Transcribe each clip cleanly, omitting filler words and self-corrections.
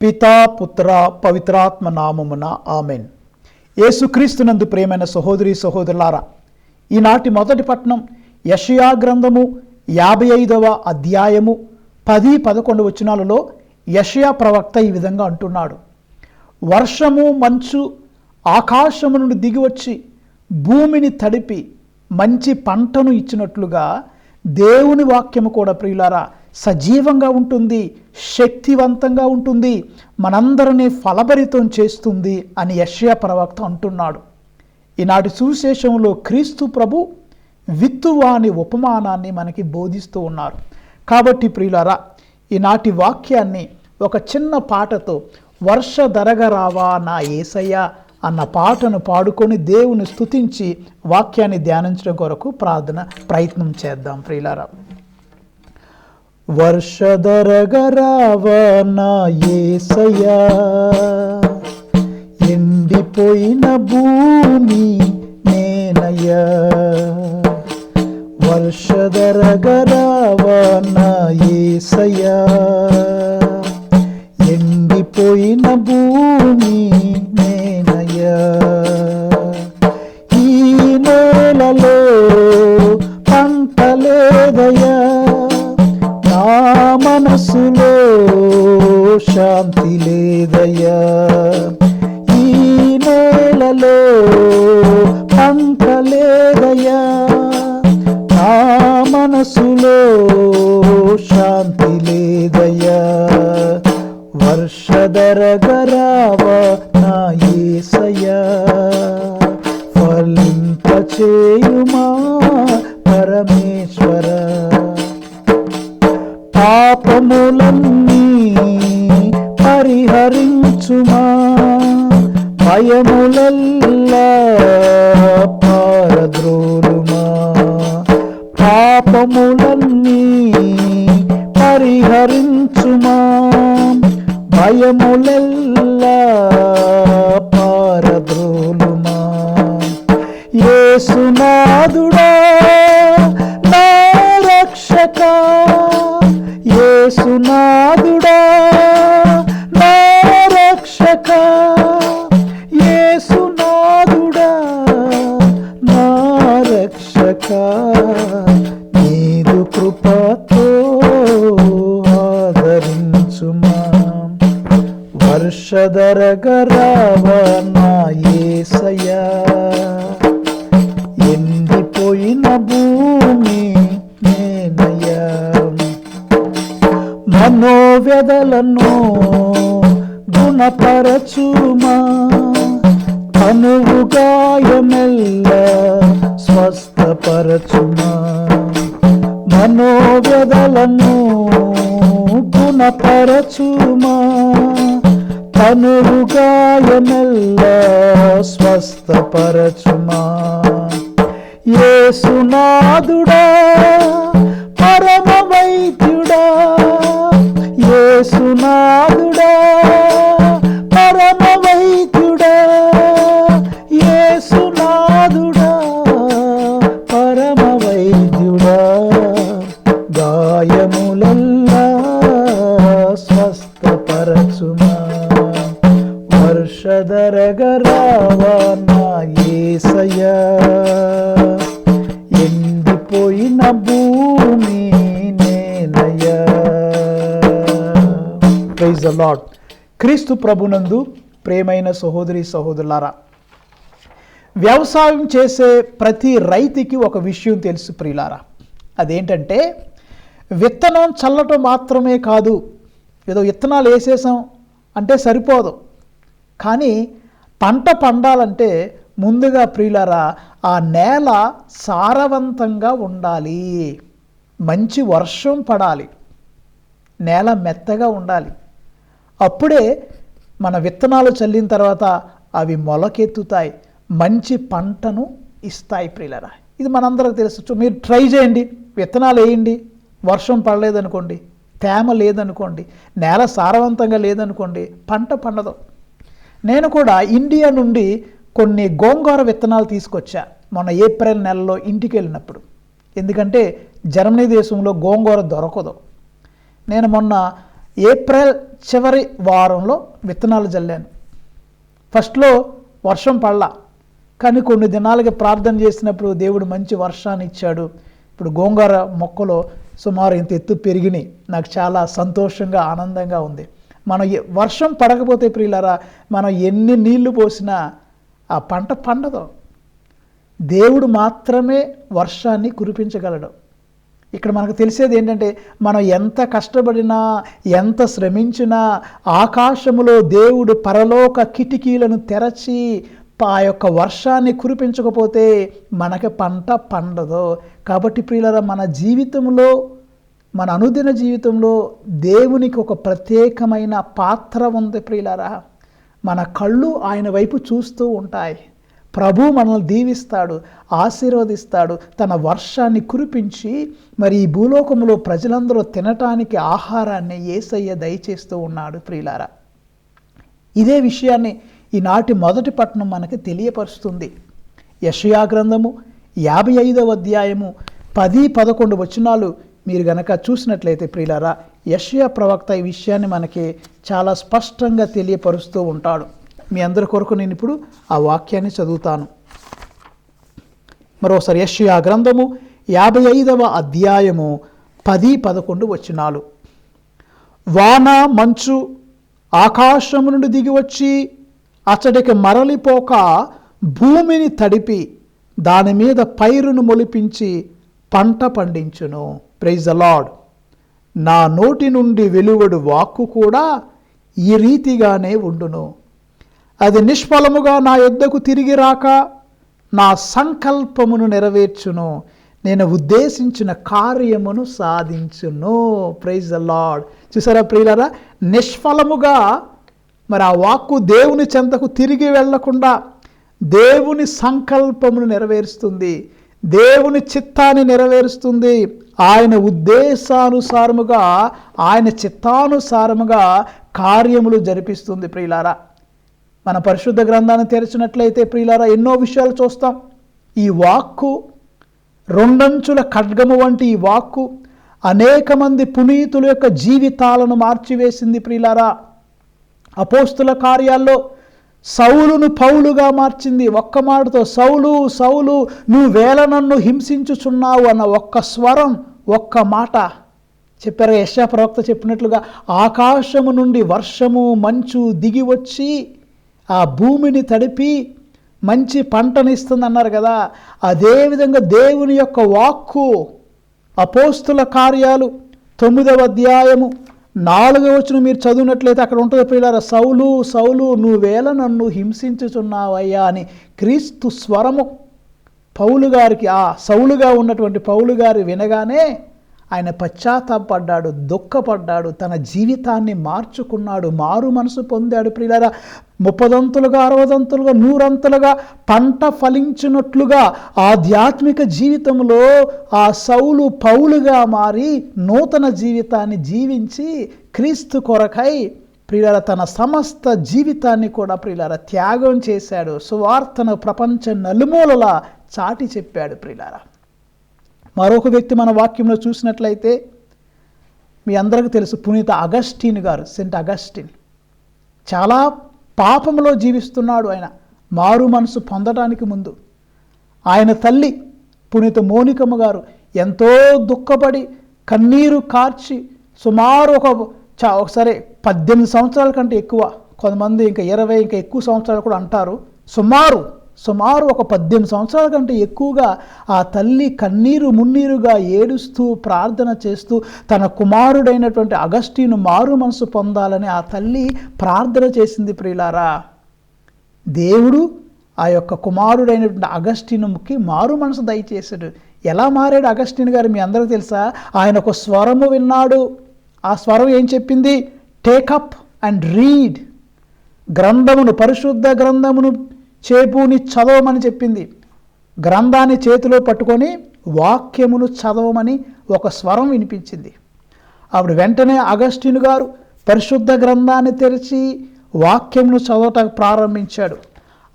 పితా పుత్ర పవిత్రాత్మ నామమున ఆమెన్. యేసుక్రీస్తునందు ప్రియమైన సహోదరి సహోదరులారా, ఈనాటి మొదటి పట్టణం యెషయా గ్రంథము 55వ అధ్యాయము 10-11 వచనాలలో యెషయా ప్రవక్త ఈ విధంగా అంటున్నాడు. వర్షము మంచు ఆకాశము నుండి దిగివచ్చి భూమిని తడిపి మంచి పంటను ఇచ్చినట్లుగా దేవుని వాక్యము కూడా ప్రియులారా సజీవంగా ఉంటుంది, శక్తివంతంగా ఉంటుంది, మనందరినీ ఫలభరితం చేస్తుంది అని యెషయా ప్రవక్త అంటున్నాడు. ఈనాటి సువిశేషంలో క్రీస్తు ప్రభు విత్తువాని ఉపమానాన్ని మనకి బోధిస్తూ ఉన్నారు. కాబట్టి ప్రియులారా, ఈనాటి వాక్యాన్ని ఒక చిన్న పాటతో వర్షధరగరావా నా యేసయ్య అన్న పాటను పాడుకొని దేవుని స్తుతించి వాక్యాన్ని ధ్యానించడం కొరకు ప్రయత్నం చేద్దాం. ప్రియులారా, వర్షధరగరావా నా యేసయ్య, ఎండిపోయిన భూమి నేనయ్యా. వర్షధరగరావా నా యేసయ్య, ఎండిపోయిన భూమి నేనయ్యా. ఈ నేలలో పంట లేదయ్యా, నా మనసులో శాంతి లేదయ్యా. ఈ నేలలో పంట లేదయ్యా, నా మనసులో శాంతి లేదయ్యా. వర్షధరగరావా నా యేసయ్యా, ఫలింపచేయుమా పరమేశ్వర. పాపములన్నీ పరిహరించుమా, భయములల్లా పారద్రోలుమా. పాపములన్నీ పరిహరించుమా, భయములల్లా పారద్రోలుమా. యేసునాథుడా నా రక్షక, యేసునాథుడా నా రక్షక, యేసునాథుడా నా రక్షక. నీదు కృపతో ఆదరించుమా. వర్షధరగరావా నా యేసయ్యా, ఎండిపోయిన భూమి నేనయ్యా. మనోవ్యధలను గుణపరచుమా, తనువు గాయమెల్లా స్వస్థపరచుమా. మనోవ్యధలను గుణపరచుమా, తనువు గాయమెల్లా స్వస్థపరచుమా. యేసునాథుడా పరమ వైద్యుడా, యేసునాథుడా పరమ వైద్యుడా, యేసునాథుడా పరమ వైద్యుడా. గాయములల్లా స్వస్థపరచుమా. వర్షధరగరావా నా యేసయ్యా, ఎండిపోయిన భూమి నేనయ్యా. Praise the lord. క్రీస్తు ప్రభునందు ప్రియమైన సహోదరి సహోదరులారా, వ్యవసాయం చేసే ప్రతి రైతుకి ఒక విషయం తెలుసు ప్రియులారా. అదేంటంటే విత్తనం చల్లటం మాత్రమే కాదు, ఏదో విత్తనాలు వేసేసాం అంటే సరిపోదు. కానీ పంట పండాలంటే ముందుగా ప్రియులారా ఆ నేల సారవంతంగా ఉండాలి, మంచి వర్షం పడాలి, నేల మెత్తగా ఉండాలి. అప్పుడే మన విత్తనాలు చల్లిన తర్వాత అవి మొలకెత్తుతాయి, మంచి పంటను ఇస్తాయి ప్రియులారా. ఇది మనందరికి తెలుసు. మీరు ట్రై చేయండి, విత్తనాలు వేయండి, వర్షం పడలేదనుకోండి, తేమ లేదనుకోండి, నేల సారవంతంగా లేదనుకోండి, పంట పండదు. నేను కూడా ఇండియా నుండి కొన్ని గోంగూర విత్తనాలు తీసుకొచ్చా మొన్న ఏప్రిల్ నెలలో ఇంటికి వెళ్ళినప్పుడు. ఎందుకంటే జర్మనీ దేశంలో గోంగూర దొరకదు. నేను మొన్న ఏప్రిల్ చివరి వారంలో విత్తనాలు జల్లాను. ఫస్ట్లో వర్షం పడలా, కానీ కొన్ని దినాలకి ప్రార్థన చేసినప్పుడు దేవుడు మంచి వర్షాన్ని ఇచ్చాడు. ఇప్పుడు గోంగూర మొక్కలు సుమారు ఇంత ఎత్తు పెరిగినాయి. నాకు చాలా సంతోషంగా ఆనందంగా ఉంది. మనం వర్షం పడకపోతే ప్రియులారా, మనం ఎన్ని నీళ్లు పోసినా ఆ పంట పండదు. దేవుడు మాత్రమే వర్షాన్ని కురిపించగలడు. ఇక్కడ మనకు తెలిసేది ఏంటంటే, మనం ఎంత కష్టపడినా ఎంత శ్రమించినా ఆకాశములో దేవుడు పరలోక కిటికీలను తెరచి ఆ యొక్క వర్షాన్ని కురిపించకపోతే మనకి పంట పండదు. కాబట్టి ప్రియులారా, మన జీవితంలో, మన అనుదిన జీవితంలో దేవునికి ఒక ప్రత్యేకమైన పాత్ర ఉంది ప్రియులారా. మన కళ్ళు ఆయన వైపు చూస్తూ ఉంటాయి. ప్రభు మనల్ని దీవిస్తాడు, ఆశీర్వదిస్తాడు, తన వర్షాన్ని కురిపించి మరి ఈ భూలోకంలో ప్రజలందరూ తినటానికి ఆహారాన్ని యేసయ్య దయచేస్తూ ఉన్నాడు ప్రియులారా. ఇదే విషయాన్ని ఈనాటి మొదటి పట్టణం మనకి తెలియపరుస్తుంది. యెషయా గ్రంథము 55వ అధ్యాయము 10-11 వచనాలు మీరు గనక చూసినట్లయితే ప్రియులారా, యెషయా ప్రవక్త ఈ విషయాన్ని మనకి చాలా స్పష్టంగా తెలియపరుస్తూ ఉంటాడు. మీ అందరి కొరకు నేను ఇప్పుడు ఆ వాక్యాన్ని చదువుతాను. మరోసారి యెషయా గ్రంథము 55వ అధ్యాయము 10-11 వచనాలు. వాన మంచు ఆకాశము నుండి దిగి వచ్చి అతడికి మరలిపోక భూమిని తడిపి దాని మీద పైరును మొలిపించి పంట పండించును. Praise the lord. నా నోటి నుండి వెలువడు వాక్కు కూడా ఈ రీతిగానే ఉండును. అది నిష్ఫలముగా నా యొద్దకు తిరిగి రాక నా సంకల్పమును నెరవేర్చును, నేను ఉద్దేశించిన కార్యమును సాధించును. Praise the lord. చూసారా ప్రియులారా, నిష్ఫలముగా మరి ఆ వాక్కు దేవుని చెంతకు తిరిగి వెళ్లకుండా దేవుని సంకల్పమును నెరవేరుస్తుంది, దేవుని చిత్తాన్ని నెరవేరుస్తుంది. ఆయన ఉద్దేశానుసారముగా, ఆయన చిత్తానుసారముగా కార్యములు జరిపిస్తుంది ప్రియులారా. మన పరిశుద్ధ గ్రంథాన్ని తెరిచినట్లయితే ప్రియులారా, ఎన్నో విషయాలు చూస్తాం. ఈ వాక్కు రెండంచుల ఖడ్గము వంటి ఈ వాక్కు అనేక మంది పునీతుల యొక్క జీవితాలను మార్చివేసింది ప్రియులారా. అపోస్తుల కార్యాల్లో సౌలును పౌలుగా మార్చింది. ఒక్క మాటతో, సౌలు సౌలు నువ్వేళ నన్ను హింసించుచున్నావు అన్న ఒక్క స్వరం, ఒక్క మాట చెప్పారు. యెషయా ప్రవక్త చెప్పినట్లుగా ఆకాశము నుండి వర్షము మంచు దిగి వచ్చి ఆ భూమిని తడిపి మంచి పంటనిస్తుంది అన్నారు కదా. అదేవిధంగా దేవుని యొక్క వాక్కు అపోస్తుల కార్యాలు 9వ అధ్యాయము 4వ వచనం మీరు చదివినట్లయితే అక్కడ ఉంటుంది ప్రియులారా, సౌలు సౌలు నువ్వేళ నన్ను హింసించుచున్నావయ్యా అని క్రీస్తు స్వరము పౌలు గారికి, ఆ సౌలుగా ఉన్నటువంటి పౌలు గారు వినగానే ఆయన పశ్చాత్తాపడ్డాడు, దుఃఖపడ్డాడు, తన జీవితాన్ని మార్చుకున్నాడు, మారు మనసు పొందాడు ప్రియులారా. 30దంతులుగా 60దంతులుగా 100అంతలుగా పంట ఫలించినట్లుగా ఆధ్యాత్మిక జీవితంలో ఆ సౌలు పౌలుగా మారి నూతన జీవితాన్ని జీవించి క్రీస్తు కొరకై ప్రియులారా తన సమస్త జీవితాన్ని కూడా ప్రియులారా త్యాగం చేశాడు. సువార్తను ప్రపంచ నలుమూలలా చాటి చెప్పాడు ప్రియులారా. మరొక వ్యక్తి మన వాక్యంలో చూసినట్లయితే మీ అందరికీ తెలుసు, పునీత అగస్టిన్ గారు, సెయింట్ అగస్టిన్. చాలా పాపంలో జీవిస్తున్నాడు ఆయన మారు మనసు పొందడానికి ముందు. ఆయన తల్లి పునీత మోనికమ్మ గారు ఎంతో దుఃఖపడి కన్నీరు కార్చి సుమారు ఒకసారి 18 సంవత్సరాల కంటే ఎక్కువ, కొంతమంది ఇంకా 20 ఇంకా ఎక్కువ సంవత్సరాలు కూడా అంటారు, సుమారు ఒక 18 సంవత్సరాల కంటే ఎక్కువగా ఆ తల్లి కన్నీరు మున్నీరుగా ఏడుస్తూ ప్రార్థన చేస్తూ తన కుమారుడైనటువంటి అగస్టిను మారు మనసు పొందాలని ఆ తల్లి ప్రార్థన చేసింది ప్రియులారా. దేవుడు ఆ యొక్క కుమారుడైనటువంటి అగస్టినుకి మారు మనసు దయచేశాడు. ఎలా మారాడు అగస్టిన్ గారు మీ అందరికీ తెలుసా? ఆయన ఒక స్వరము విన్నాడు. ఆ స్వరం ఏం చెప్పింది? Take up and read. గ్రంథమును, పరిశుద్ధ గ్రంథమును చేపుని చదవమని చెప్పింది. గ్రంథాన్ని చేతిలో పట్టుకొని వాక్యమును చదవమని ఒక స్వరం వినిపించింది. అప్పుడు వెంటనే అగస్టిన్ గారు పరిశుద్ధ గ్రంథాన్ని తెరిచి వాక్యమును చదవటానికి ప్రారంభించాడు.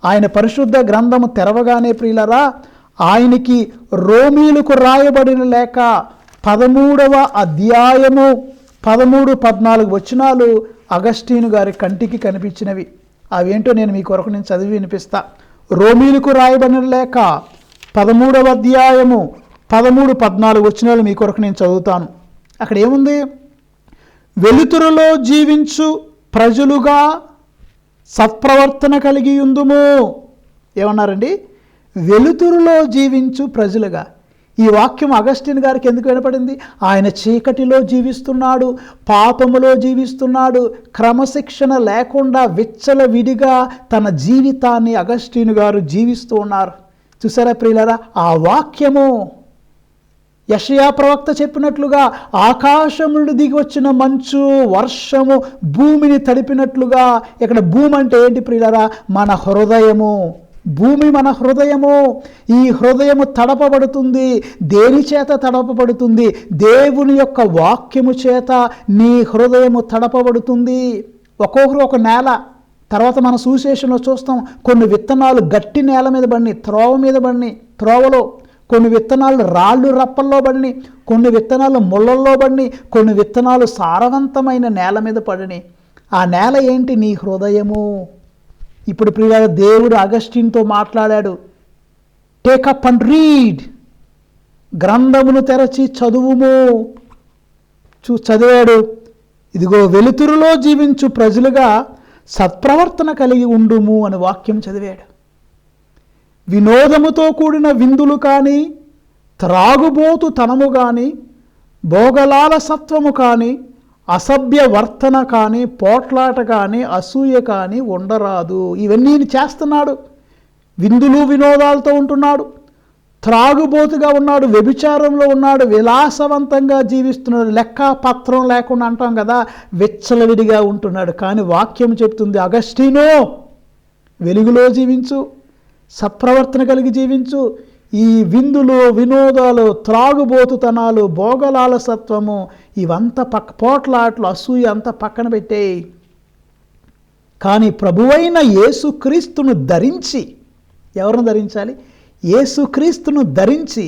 ఆయన పరిశుద్ధ గ్రంథము తెరవగానే ప్రియులరా, ఆయనకి రోమీలకు రాయబడిన లేఖ 13వ అధ్యాయము 13, 14 వచనాలు అగస్టీను గారి కంటికి కనిపించినవి. అవేంటో నేను మీ కొరకు నేను చదివి వినిపిస్తా. రోమీలకు రాయబడిన లేఖ 13వ అధ్యాయము 13, 14 వచనాలు మీ కొరకు నేను చదువుతాను. అక్కడ ఏముంది? వెలుతురులో జీవించు ప్రజలుగా సత్ప్రవర్తన కలిగి ఉందుము. ఏమన్నారండి? వెలుతురులో జీవించు ప్రజలుగా. ఈ వాక్యం అగస్టిన్ గారికి ఎందుకు వినపడింది? ఆయన చీకటిలో జీవిస్తున్నాడు, పాపములో జీవిస్తున్నాడు, క్రమశిక్షణ లేకుండా విచ్చలవిడిగా తన జీవితాన్ని అగస్టిన్ గారు జీవిస్తూ ఉన్నారు. చూసారా ప్రియులారా? ఆ వాక్యము యెషయా ప్రవక్త చెప్పినట్లుగా ఆకాశం నుండి దిగి వచ్చిన మంచు వర్షము భూమిని తడిపినట్లుగా. ఇక్కడ భూమి అంటే ఏంటి ప్రియులారా? మన హృదయము. భూమి మన హృదయము. ఈ హృదయము తడపబడుతుంది. దేని చేత తడపబడుతుంది? దేవుని యొక్క వాక్యము చేత నీ హృదయము తడపబడుతుంది. ఒక్కొక్కరు ఒక నేల. తర్వాత మన సువిశేషంలో చూస్తాం, కొన్ని విత్తనాలు గట్టి నేల మీద పడినాయి, త్రోవ మీద పడినాయి, త్రోవలో. కొన్ని విత్తనాలు రాళ్ళు రప్పల్లో పడినాయి, కొన్ని విత్తనాలు ముళ్ళల్లో పడినాయి, కొన్ని విత్తనాలు సారవంతమైన నేల మీద పడినాయి. ఆ నేల ఏంటి? నీ హృదయము. ఇప్పుడు ప్రియ దేవుడు అగస్టిన్తో మాట్లాడాడు. Take up and read. గ్రంథమును తెరచి చదువుము. చదివాడు. ఇదిగో వెలుతురులో జీవించు ప్రజలుగా సత్ప్రవర్తన కలిగి ఉండుము అని వాక్యం చదివాడు. వినోదముతో కూడిన విందులు కానీ, త్రాగుబోతు తనము కానీ, భోగలాల సత్వము కానీ, అసభ్య వర్తన కానీ, పోట్లాట కానీ, అసూయ కానీ ఉండరాదు. ఇవన్నీ చేస్తున్నాడు. విందులు వినోదాలతో ఉంటున్నాడు, త్రాగుబోతుగా ఉన్నాడు, వ్యభిచారంలో ఉన్నాడు, విలాసవంతంగా జీవిస్తున్నాడు, లెక్క పత్రం లేకుండా అంటాం కదా, విచ్చలవిడిగా ఉంటున్నాడు. కానీ వాక్యం చెప్తుంది, అగస్టినో వెలుగులో జీవించు, సత్ప్రవర్తన కలిగి జీవించు. ఈ విందులు వినోదాలు, త్రాగుబోతుతనాలు, భోగలాలసత్వము ఇవంతా పోట్లాట్లు, అసూయ అంతా పక్కన పెట్టేయి. కానీ ప్రభువైన యేసుక్రీస్తును ధరించి, ఎవరిని ధరించాలి? యేసుక్రీస్తును ధరించి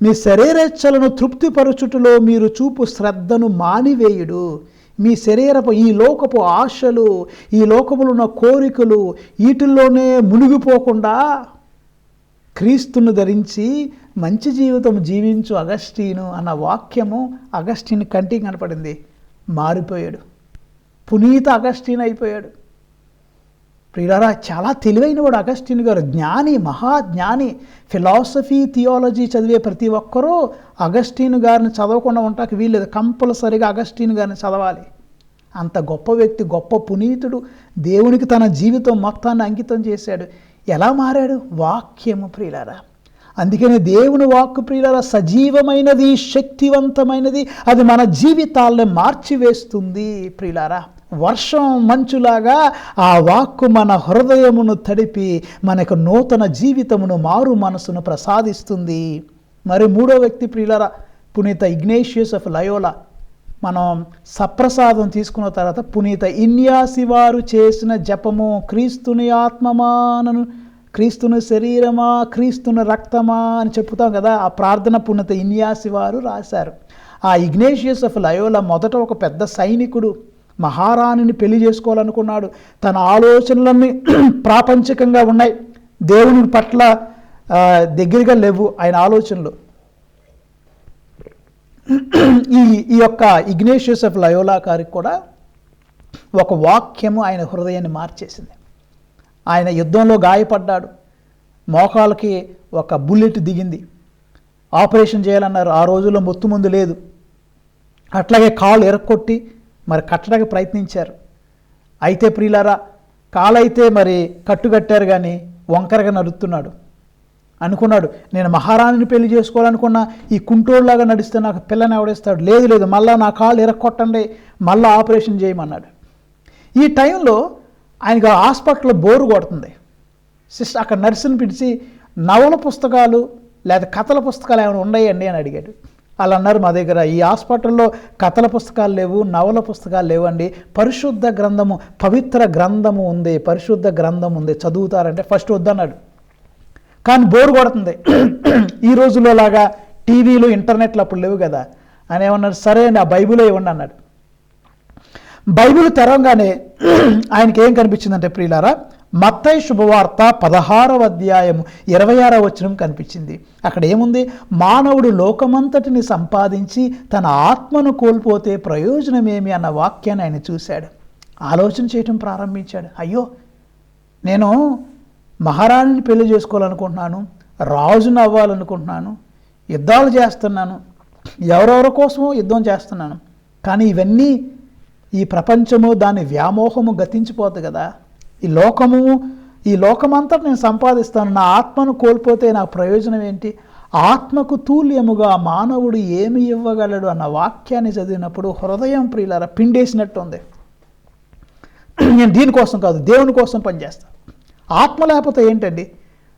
మీ శరీరేచ్ఛలను తృప్తిపరచుటలో మీరు చూపు శ్రద్ధను మానివేయుడు. మీ శరీరపు ఈ లోకపు ఆశలు, ఈ లోకములో ఉన్న కోరికలు, వీటిల్లోనే మునిగిపోకుండా క్రీస్తును ధరించి మంచి జీవితం జీవించు అగస్టీను అన్న వాక్యము అగస్టీన్ కంటికి కనపడింది. మారిపోయాడు. పునీత అగస్టీన్ అయిపోయాడు. ప్రియులారా, చాలా తెలివైనవాడు అగస్టిన్ గారు. జ్ఞాని, మహాజ్ఞాని. ఫిలాసఫీ, థియాలజీ చదివే ప్రతి ఒక్కరూ అగస్టిన్ గారిని చదవకుండా ఉంటాకి వీల్లేదు. కంపల్సరీగా అగస్టిన్ గారిని చదవాలి. అంత గొప్ప వ్యక్తి, గొప్ప పునీతుడు. దేవునికి తన జీవితం మొత్తాన్ని అంకితం చేశాడు. ఎలా మారాడు? వాక్యము ప్రియులారా. అందుకని దేవుని వాక్కు ప్రియులారా సజీవమైనది, శక్తివంతమైనది. అది మన జీవితాలను మార్చివేస్తుంది ప్రియులారా. వర్షం మంచులాగా ఆ వాక్కు మన హృదయమును తడిపి మనకు నూతన జీవితమును, మారు మనసును ప్రసాదిస్తుంది. మరి మూడో వ్యక్తి ప్రియులారా, పునీత ఇగ్నేషియస్ ఆఫ్ లయోలా. మనం సప్రసాదం తీసుకున్న తర్వాత పునీత ఇన్యాసి వారు చేసిన జపము, క్రీస్తుని ఆత్మమానను, క్రీస్తుని శరీరమా, క్రీస్తుని రక్తమా అని చెప్పుతాం కదా. ఆ ప్రార్థన పునీత ఇన్యాసి వారు రాశారు. ఆ ఇగ్నేషియస్ ఆఫ్ లయోలా మొదట ఒక పెద్ద సైనికుడు, మహారాణిని పెళ్లి చేసుకోవాలనుకున్నాడు. తన ఆలోచనలన్నీ ప్రాపంచికంగా ఉన్నాయి, దేవుని పట్ల దగ్గరగా లేవు ఆయన ఆలోచనలు. ఈ యొక్క ఇగ్నేషియస్ ఆఫ్ లయోలా గారికి కూడా ఒక వాక్యము ఆయన హృదయాన్ని మార్చేసింది. ఆయన యుద్ధంలో గాయపడ్డాడు. మోకాలకి ఒక బుల్లెట్ దిగింది. ఆపరేషన్ చేయాలన్నారు. ఆ రోజుల్లో మొత్తుమందు లేదు. అట్లాగే కాళ్ళు ఎరక్కొట్టి మరి కట్టడానికి ప్రయత్నించారు. అయితే ప్రియులారా, కాలైతే మరి కట్టుకట్టారు కానీ వంకరగా నడుస్తున్నాడు. అనుకున్నాడు, నేను మహారాణిని పెళ్లి చేసుకోవాలనుకున్నా, ఈ కుంటోళ్ళలాగా నడిస్తే నాకు పిల్లని ఎవడేస్తాడు. లేదు లేదు, మళ్ళీ నా కాళ్ళు ఎరక్కొట్టండి, మళ్ళీ ఆపరేషన్ చేయమన్నాడు. ఈ టైంలో ఆయనకు హాస్పిటల్లో బోరు కొడుతుంది. అక్కడ నర్సుని పిలిచి నవల పుస్తకాలు లేదా కథల పుస్తకాలు ఏమైనా ఉన్నాయండి అని అడిగాడు. వాళ్ళు అన్నారు, మా దగ్గర ఈ హాస్పిటల్లో కథల పుస్తకాలు లేవు, నవల పుస్తకాలు లేవండి, పరిశుద్ధ గ్రంథము, పవిత్ర గ్రంథము ఉంది, పరిశుద్ధ గ్రంథం ఉంది, చదువుతారంటే ఫస్ట్ వద్దన్నాడు. కానీ బోరు కొడుతుంది. ఈ రోజుల్లో లాగా టీవీలు, ఇంటర్నెట్లు అప్పుడు లేవు కదా. ఆయన ఏమన్నాడు, సరే అండి ఆ బైబిలే ఇవ్వండి అన్నాడు. బైబిల్ తెరవగానే ఆయనకి ఏం కనిపించిందంటే ప్రియులారా, మత్తయి శుభవార్త 16వ అధ్యాయము 26వ వచనం కనిపించింది. అక్కడ ఏముంది? మానవుడు లోకమంతటిని సంపాదించి తన ఆత్మను కోల్పోతే ప్రయోజనమేమి అన్న వాక్యాన్ని ఆయన చూశాడు. ఆలోచన చేయటం ప్రారంభించాడు. అయ్యో, నేను మహారాణిని పెళ్లి చేసుకోవాలనుకుంటున్నాను, రాజును అవ్వాలనుకుంటున్నాను, యుద్ధాలు చేస్తున్నాను, ఎవరెవరి కోసమో యుద్ధం చేస్తున్నాను, కానీ ఇవన్నీ ఈ ప్రపంచము దాని వ్యామోహము గతించిపోతుంది కదా, ఈ లోకమంతా నేను సంపాదిస్తాను, నా ఆత్మను కోల్పోతే నాకు ప్రయోజనం ఏంటి? ఆత్మకు తూల్యముగా మానవుడు ఏమి ఇవ్వగలడు అన్న వాక్యాన్ని చదివినప్పుడు హృదయం ప్రియులారా పిండేసినట్టు ఉంది. నేను దీనికోసం కాదు, దేవుని కోసం పనిచేస్తాను. ఆత్మ లేకపోతే ఏంటండి?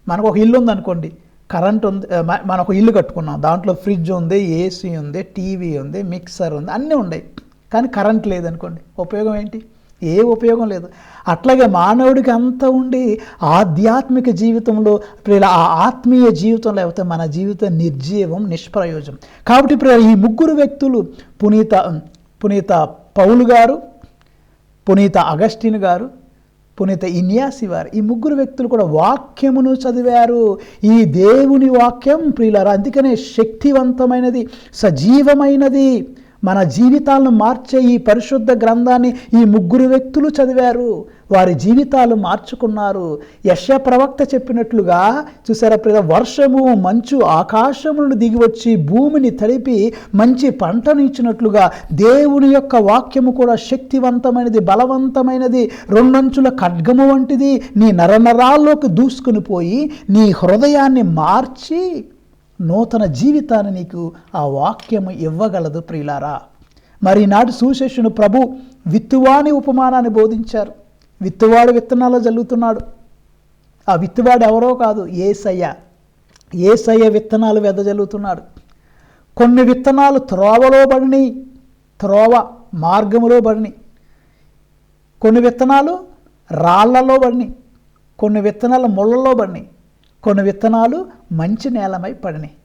మనకు ఒక ఇల్లు ఉందనుకోండి, కరెంట్ ఉంది, మనం ఒక ఇల్లు కట్టుకున్నాం, దాంట్లో ఫ్రిడ్జ్ ఉంది, ఏసీ ఉంది, టీవీ ఉంది, మిక్సర్ ఉంది, అన్నీ ఉన్నాయి, కానీ కరెంట్ లేదనుకోండి, ఉపయోగం ఏంటి? ఏ ఉపయోగం లేదు. అట్లాగే మానవుడికి అంత ఉండి ఆధ్యాత్మిక జీవితంలో ఆ ఆత్మీయ జీవితం లేకపోతే మన జీవితం నిర్జీవం, నిష్ప్రయోజనం. కాబట్టి ఈ ముగ్గురు వ్యక్తులు, పునీత పౌలు గారు, పునీత అగస్టిన్ గారు, పునీత ఇన్యాసి వారు, ఈ ముగ్గురు వ్యక్తులు కూడా వాక్యమును చదివారు. ఈ దేవుని వాక్యం ప్రియులారా అందుకనే శక్తివంతమైనది, సజీవమైనది. మన జీవితాలను మార్చే ఈ పరిశుద్ధ గ్రంథాన్ని ఈ ముగ్గురు వ్యక్తులు చదివారు, వారి జీవితాలు మార్చుకున్నారు. యెషయా ప్రవక్త చెప్పినట్లుగా చూసారా ప్రియ, వర్షము మంచు ఆకాశములను దిగివచ్చి భూమిని తడిపి మంచి పంటను ఇచ్చినట్లుగా దేవుని యొక్క వాక్యము కూడా శక్తివంతమైనది, బలవంతమైనది, రెండంచుల ఖడ్గము వంటిది. నీ నరనరాల్లోకి దూసుకుని పోయి నీ హృదయాన్ని మార్చి నూతన జీవితాన్ని నీకు ఆ వాక్యము ఇవ్వగలదు ప్రియులారా. మరి నాటి సుశేషుని ప్రభు విత్తువాని ఉపమానాన్ని బోధించారు. విత్తువాడు విత్తనాలు జల్లుతున్నాడు. ఆ విత్తువాడు ఎవరో కాదు, యేసయ్య విత్తనాలు వెదజల్లుతున్నాడు. కొన్ని విత్తనాలు త్రోవలో పడినాయి, త్రోవ మార్గములో పడినాయి. కొన్ని విత్తనాలు రాళ్లలో పడినాయి, కొన్ని విత్తనాలు ముళ్ళలో పడినాయి, కొన్ని విత్తనాలు మంచి నేలమై పడినాయి.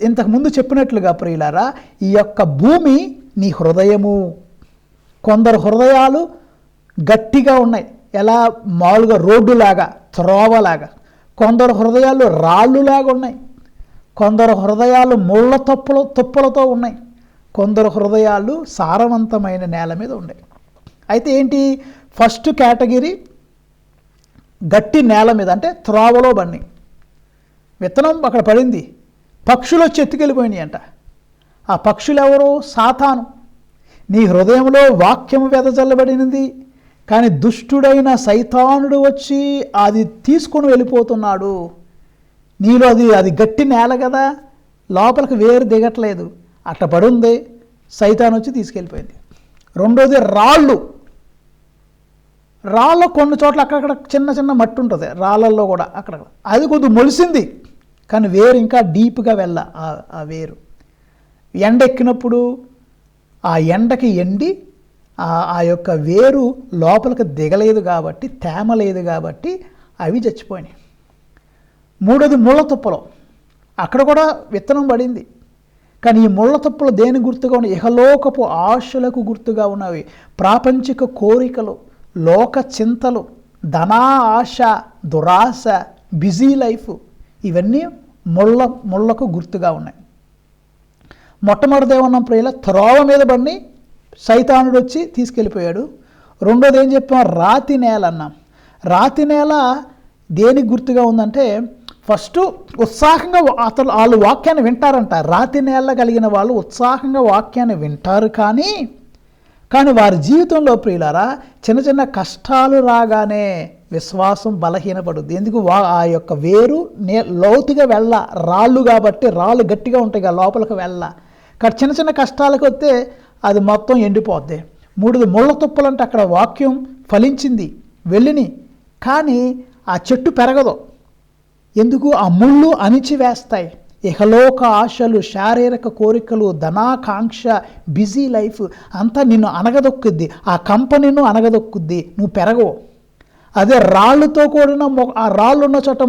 ఇంతకుముందు చెప్పినట్లుగా ప్రియులారా, ఈ యొక్క భూమి నీ హృదయము. కొందరు హృదయాలు గట్టిగా ఉన్నాయి, ఎలా మామూలుగా రోడ్డులాగా, త్రోవలాగా. కొందరు హృదయాలు రాళ్ళులాగా ఉన్నాయి, కొందరు హృదయాలు ముళ్ళ తుప్పలతో ఉన్నాయి, కొందరు హృదయాలు సారవంతమైన నేల మీద ఉన్నాయి. అయితే ఏంటి? ఫస్ట్ కేటగిరీ గట్టి నేల మీద, అంటే త్రోవలో పడినాయి. విత్తనం అక్కడ పడింది, పక్షులు వచ్చి ఎత్తుకెళ్ళిపోయినాయి అంట. ఆ పక్షులు ఎవరో? సాతాను. నీ హృదయంలో వాక్యము వెదజల్లబడినది, కానీ దుష్టుడైన సైతానుడు వచ్చి అది తీసుకొని వెళ్ళిపోతున్నాడు. నీలో అది గట్టి నేల కదా, లోపలికి వేరు దిగట్లేదు, అట్ట పడుంది, సైతాను వచ్చి తీసుకెళ్ళిపోయింది. రెండోది రాళ్ళు. రాళ్ళ కొన్ని చోట్ల అక్కడక్కడ చిన్న చిన్న మట్టి ఉంటుంది, రాళ్ళల్లో కూడా అక్కడ అది కొద్దిగా మొలిసింది, కానీ వేరు ఇంకా డీప్గా వెళ్ళ. ఆ వేరు ఎండెక్కినప్పుడు ఆ ఎండకి ఎండి ఆ యొక్క వేరు లోపలికి దిగలేదు కాబట్టి, తేమ లేదు కాబట్టి అవి చచ్చిపోయినాయి. మూడోది ముళ్ళ తుప్పలు. అక్కడ కూడా విత్తనం పడింది, కానీ ఈ ముళ్ళ తుప్పలు దేని గుర్తుగా ఉన్నాయి? ఇహలోకపు ఆశలకు గుర్తుగా ఉన్నవి. ప్రాపంచిక కోరికలు, లోక చింతలు, ధనా ఆశ, దురాశ, బిజీ లైఫ్, ఇవన్నీ ముళ్ళకు గుర్తుగా ఉన్నాయి. మొట్టమొదటి ఏమన్నాం ప్రియుల? త్రోవ మీద పడి సైతానుడు వచ్చి తీసుకెళ్ళిపోయాడు. రెండోది ఏం చెప్పాం? రాతి నేల అన్నాం. రాతి నేల దేనికి గుర్తుగా ఉందంటే, ఫస్ట్ ఉత్సాహంగా వాళ్ళు వాక్యాన్ని వింటారంట. రాతి నేల కలిగిన వాళ్ళు ఉత్సాహంగా వాక్యాన్ని వింటారు, కానీ వారి జీవితంలో ప్రియులారా చిన్న చిన్న కష్టాలు రాగానే విశ్వాసం బలహీనపడుద్ది. ఎందుకు? ఆ యొక్క వేరు లోతుగా వెళ్ళ, రాళ్ళు కాబట్టి, రాళ్ళు గట్టిగా ఉంటాయి కదా, లోపలికి వెళ్ళ. కానీ చిన్న చిన్న కష్టాలకు వస్తే అది మొత్తం ఎండిపోద్ది. మూడోది ముళ్ళ తుప్పలంటే అక్కడ వాక్యం ఫలించింది, వెళ్ళిని, కానీ ఆ చెట్టు పెరగదు. ఎందుకు? ఆ ముళ్ళు అణిచివేస్తాయి. ఇహలోక ఆశలు, శారీరక కోరికలు, ధనాకాంక్ష, బిజీ లైఫ్ అంతా నిన్ను అనగదొక్కుద్ది. ఆ కంపెనీను అనగదొక్కుద్ది, నువ్వు పెరగవు. అదే రాళ్ళుతో కూడిన ఆ రాళ్ళు ఉన్న చోట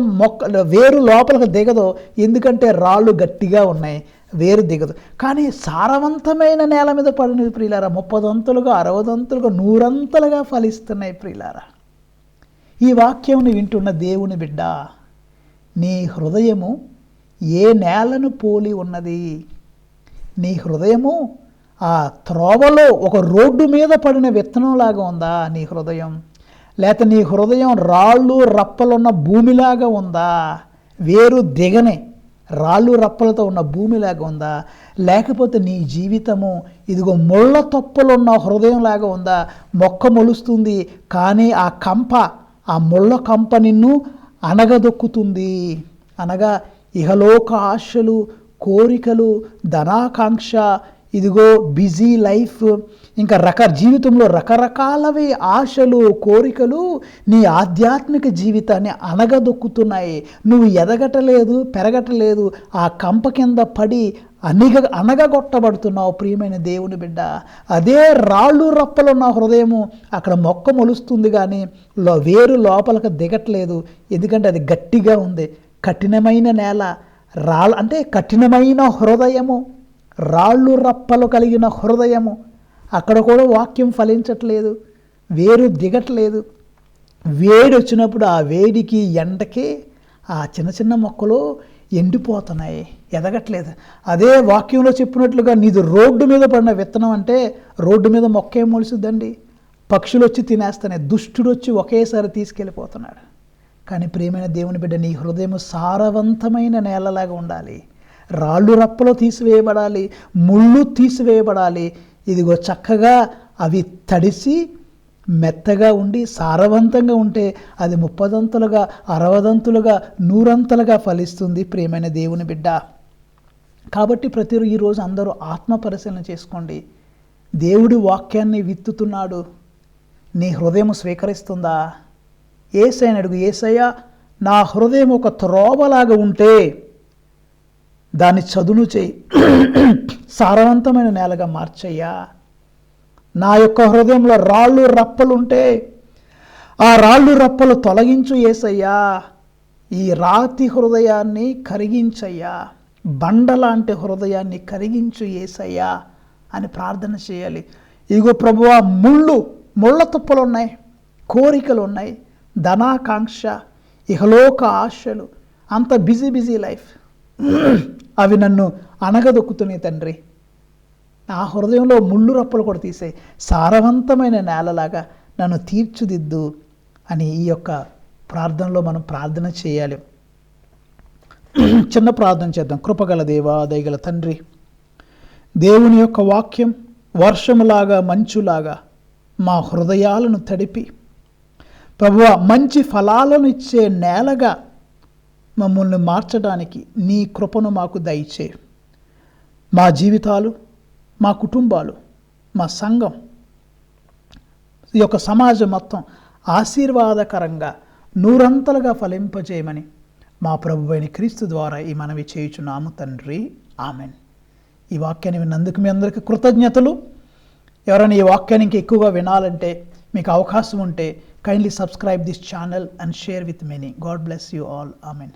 వేరు లోపలికి దిగదు. ఎందుకంటే రాళ్ళు గట్టిగా ఉన్నాయి, వేరు దిగదు. కానీ సారవంతమైన నేల మీద పడినవి ప్రియులారా 30 60 100 ఫలిస్తున్నాయి ప్రియులారా. ఈ వాక్యం వింటున్న దేవుని బిడ్డ, నీ హృదయము ఏ నేలను పోలి ఉన్నది? నీ హృదయము ఆ త్రోవలో ఒక రోడ్డు మీద పడిన విత్తనంలాగా ఉందా నీ హృదయం? లేక నీ హృదయం రాళ్ళు రప్పలున్న భూమిలాగా ఉందా? వేరు దిగనే రాళ్ళు రప్పలతో ఉన్న భూమిలాగా ఉందా? లేకపోతే నీ జీవితము ఇదిగో ముళ్ళ తొప్పలున్న హృదయంలాగా ఉందా? మొక్క మొలుస్తుంది కానీ ఆ ముళ్ళ కంప నిన్ను అణగదొక్కుతుంది. అనగా ఇహలోక ఆశలు, కోరికలు, ధనాకాంక్ష, ఇదిగో బిజీ లైఫ్, ఇంకా జీవితంలో రకరకాలవి ఆశలు, కోరికలు నీ ఆధ్యాత్మిక జీవితాన్ని అణగదొక్కుతున్నాయి. నువ్వు ఎదగటలేదు, పెరగటలేదు, ఆ కంప కింద పడి అనగగొట్టబడుతున్నావు ప్రియమైన దేవుని బిడ్డ. అదే రాళ్ళు రప్పలున్న హృదయము, అక్కడ మొక్క మొలుస్తుంది కానీ వేరు లోపలికి దిగట్లేదు. ఎందుకంటే అది గట్టిగా ఉంది. కఠినమైన నేల, అంటే కఠినమైన హృదయము, రాళ్ళు రప్పలు కలిగిన హృదయము, అక్కడ కూడా వాక్యం ఫలించట్లేదు, వేరు దిగట్లేదు. వేడి వచ్చినప్పుడు ఆ వేడికి ఎండకి ఆ చిన్న మొక్కలు ఎండిపోతున్నాయి, ఎదగట్లేదు. అదే వాక్యంలో చెప్పినట్లుగా నీది రోడ్డు మీద పడిన విత్తనం అంటే రోడ్డు మీద మొక్క ఏం మొలుసుద్దండి? పక్షులు వచ్చి తినేస్తున్నాయి, దుష్టుడు వచ్చి ఒకేసారి తీసుకెళ్ళిపోతున్నాడు. కానీ ప్రియమైన దేవుని బిడ్డ, నీ హృదయం సారవంతమైన నేలలాగా ఉండాలి. రాళ్ళు రప్పలో తీసివేయబడాలి, ముళ్ళు తీసివేయబడాలి. ఇదిగో చక్కగా అవి తడిసి మెత్తగా ఉండి సారవంతంగా ఉంటే అది 30 60 100 ఫలిస్తుంది ప్రియమైన దేవుని బిడ్డ. కాబట్టి ఈరోజు అందరూ ఆత్మ పరిశీలన చేసుకోండి. దేవుడి వాక్యాన్ని విత్తుతున్నాడు, నీ హృదయం స్వీకరిస్తుందా? యేసయ్యని అడుగు, యేసయ్య నా హృదయం ఒక త్రోవలాగా ఉంటే దాన్ని చదును చేయి, సారవంతమైన నేలగా మార్చయ్యా. నా యొక్క హృదయంలో రాళ్ళు రప్పలుంటే ఆ రాళ్ళు రప్పలు తొలగించు యేసయ్యా. ఈ రాతి హృదయాన్ని కరిగించయ్యా, బండలాంటి హృదయాన్ని కరిగించు యేసయ్యా అని ప్రార్థన చేయాలి. ఇగో ప్రభువా, ముళ్ళ తుప్పలు ఉన్నాయి, కోరికలు ఉన్నాయి, ధనాకాంక్ష, ఇహలోక ఆశలు, అంత బిజీ లైఫ్, అవి నన్ను అణగదొక్కుతున్నాయి తండ్రి. నా హృదయంలో ముళ్ళు రప్పలు కూడా తీసేయి, సారవంతమైన నేలలాగా నన్ను తీర్చిదిద్దు అని ఈ యొక్క ప్రార్థనలో మనం ప్రార్థన చేయాలి. చిన్న ప్రార్థన చేద్దాం. కృపగల దేవా, దయగల తండ్రి, దేవుని యొక్క వాక్యం వర్షములాగా మంచులాగా మా హృదయాలను తడిపి ప్రభువా మంచి ఫలాలను ఇచ్చే నేలగా మమ్మల్ని మార్చడానికి నీ కృపను మాకు దయచే. మా జీవితాలు, మా కుటుంబాలు, మా సంఘం, ఈ యొక్క సమాజం మొత్తం ఆశీర్వాదకరంగా 100 ఫలింపజేయమని మా ప్రభువైన క్రీస్తు ద్వారా ఈ మనవి చేయుచున్నాము తండ్రి. ఆమెన్. ఈ వాక్యాన్ని విన్నందుకు మీ అందరికీ కృతజ్ఞతలు. ఎవరైనా ఈ వాక్యాన్ని ఇంకా ఎక్కువగా వినాలంటే, మీకు అవకాశం ఉంటే, kindly subscribe this channel and share with many. God bless you all. Amen.